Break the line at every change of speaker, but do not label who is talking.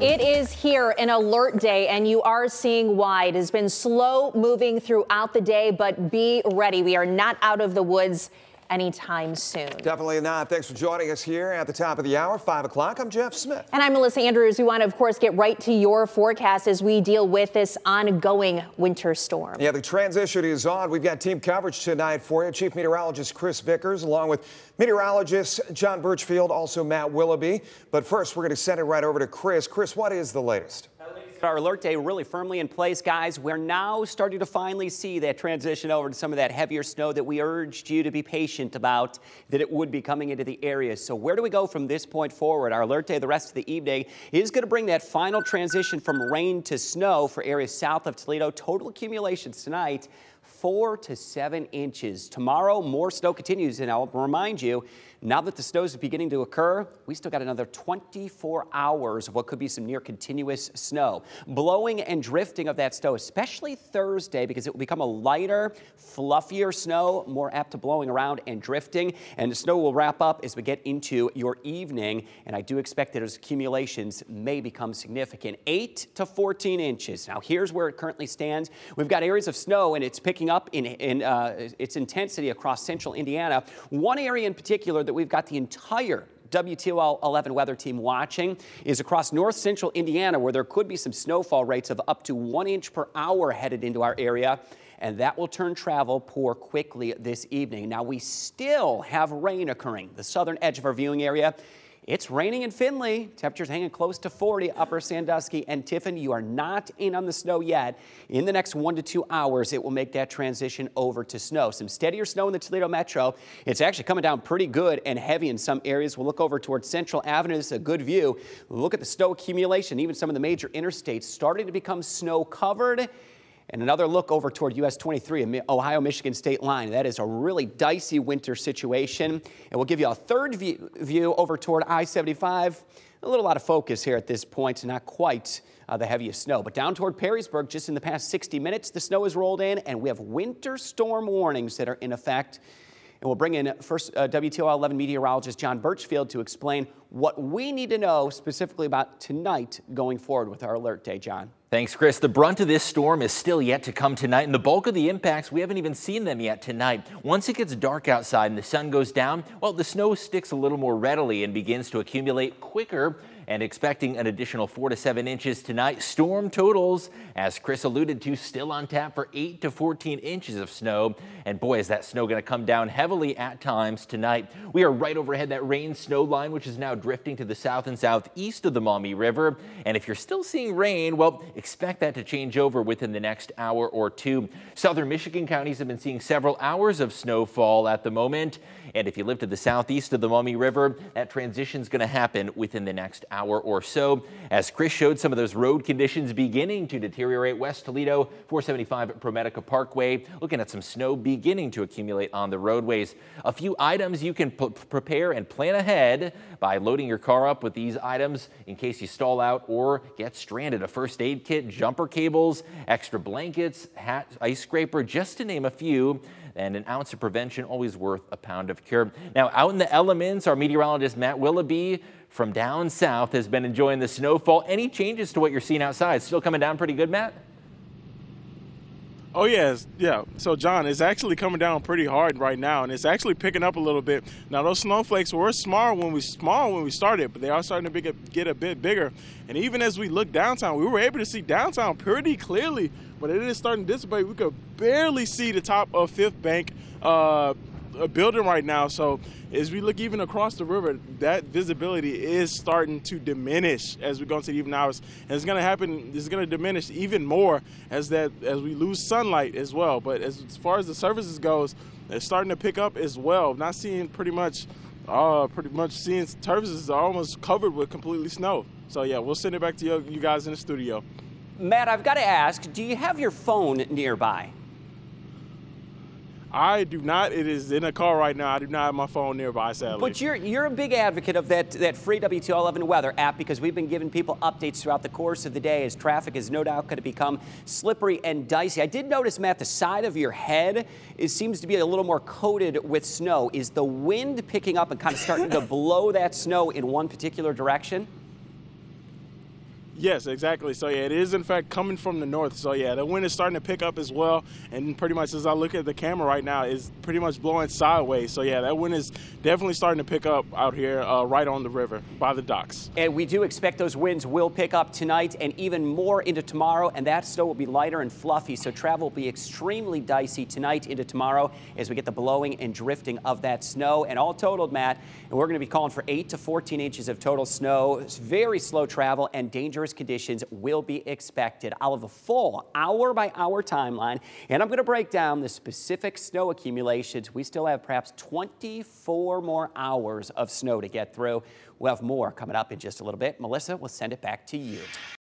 It is here, an alert day, and you are seeing why. It has been slow moving throughout the day, but be ready. We are not out of the woods anytime soon.
Definitely not. Thanks for joining us here at the top of the hour, 5 o'clock. I'm Jeff Smith.
And I'm Melissa Andrews. We want to, of course, get right to your forecast as we deal with this ongoing winter storm.
Yeah, the transition is on. We've got team coverage tonight for you. Chief Meteorologist Chris Vickers, along with meteorologist John Birchfield, also Matt Willoughby. But first, we're going to send it right over to Chris. Chris, what is the latest?
Our alert day really firmly in place, guys. We're now starting to finally see that transition over to some of that heavier snow that we urged you to be patient about, that it would be coming into the area. So where do we go from this point forward? Our alert day the rest of the evening is going to bring that final transition from rain to snow for areas south of Toledo. Total accumulations tonight, 4 to 7 inches. Tomorrow, more snow continues, and I'll remind you, now that the snow is beginning to occur, we still got another 24 hours of what could be some near continuous snow. Blowing and drifting of that snow, especially Thursday, because it will become a lighter, fluffier snow, more apt to blowing around and drifting. And the snow will wrap up as we get into your evening. And I do expect that those accumulations may become significant. 8 to 14 inches. Now, here's where it currently stands. We've got areas of snow, and it's picking up in its intensity across central Indiana. One area in particular that we've got the entire WTOL 11 weather team watching is across north central Indiana, where there could be some snowfall rates of up to 1 inch per hour headed into our area. And that will turn travel poor quickly this evening. Now, we still have rain occurring. The southern edge of our viewing area, it's raining in Findlay. Temperatures hanging close to 40, Upper Sandusky and Tiffin. You are not in on the snow yet. In the next 1 to 2 hours, it will make that transition over to snow. Some steadier snow in the Toledo metro. It's actually coming down pretty good and heavy in some areas. We'll look over towards Central Avenue. This is a good view. Look at the snow accumulation. Even some of the major interstates starting to become snow covered. And another look over toward US 23, Ohio-Michigan state line. That is a really dicey winter situation. And we'll give you a third view over toward I-75. A little out of focus here at this point, not quite the heaviest snow. But down toward Perrysburg, just in the past 60 minutes, the snow has rolled in, and we have winter storm warnings that are in effect. And we'll bring in first WTOL 11 meteorologist John Birchfield to explain what we need to know specifically about tonight going forward with our alert day. John.
Thanks, Chris. The brunt of this storm is still yet to come tonight, and the bulk of the impacts, we haven't even seen them yet tonight. Once it gets dark outside and the sun goes down, well, the snow sticks a little more readily and begins to accumulate quicker. And expecting an additional 4 to 7 inches tonight. Storm totals, as Chris alluded to, still on tap for 8 to 14 inches of snow. And boy, is that snow going to come down heavily at times tonight. We are right overhead that rain snow line, which is now drifting to the south and southeast of the Maumee River. And if you're still seeing rain, well, expect that to change over within the next hour or two. Southern Michigan counties have been seeing several hours of snowfall at the moment. And if you live to the southeast of the Maumee River, that transition is going to happen within the next hour or so. As Chris showed some of those road conditions beginning to deteriorate west Toledo, 475 ProMedica Parkway, looking at some snow beginning to accumulate on the roadways. A few items you can prepare and plan ahead by loading your car up with these items in case you stall out or get stranded. A first aid kit, jumper cables, extra blankets, hat, ice scraper, just to name a few. And an ounce of prevention always worth a pound of cure. Now, out in the elements, our meteorologist Matt Willoughby from down south has been enjoying the snowfall. Any changes to what you're seeing outside? Still coming down pretty good, Matt?
Oh, yes. Yeah. So, John, it's actually coming down pretty hard right now, and it's actually picking up a little bit. Now, those snowflakes were small when we started, but they are starting to get a bit bigger. And even as we look downtown, we were able to see downtown pretty clearly, but it is starting to dissipate. We could barely see the top of Fifth Bank building right now. So as we look even across the river, that visibility is starting to diminish as we go into the evening hours. And it's going to happen, it's going to diminish even more as we lose sunlight as well. But as far as the surfaces goes, it's starting to pick up as well. Not seeing pretty much seeing surfaces almost covered with completely snow. So yeah, we'll send it back to you guys in the studio.
Matt, I've got to ask, do you have your phone nearby?
I do not. It is in a car right now. I do not have my phone nearby, sadly.
But you're a big advocate of that free WTOL11 weather app, because we've been giving people updates throughout the course of the day as traffic is no doubt going to become slippery and dicey. I did notice, Matt, the side of your head seems to be a little more coated with snow. Is the wind picking up and kind of starting to blow that snow in one particular direction?
Yes, exactly. So, yeah, it is, in fact, coming from the north. So, yeah, the wind is starting to pick up as well. And pretty much as I look at the camera right now, it's pretty much blowing sideways. So, yeah, that wind is definitely starting to pick up out here right on the river by the docks.
And we do expect those winds will pick up tonight and even more into tomorrow. And that snow will be lighter and fluffy. So travel will be extremely dicey tonight into tomorrow as we get the blowing and drifting of that snow. And all totaled, Matt, and we're going to be calling for 8 to 14 inches of total snow. It's very slow travel and dangerous conditions will be expected. I'll have a full hour-by-hour timeline, and I'm going to break down the specific snow accumulations. We still have perhaps 24 more hours of snow to get through. We'll have more coming up in just a little bit. Melissa, we'll send it back to you.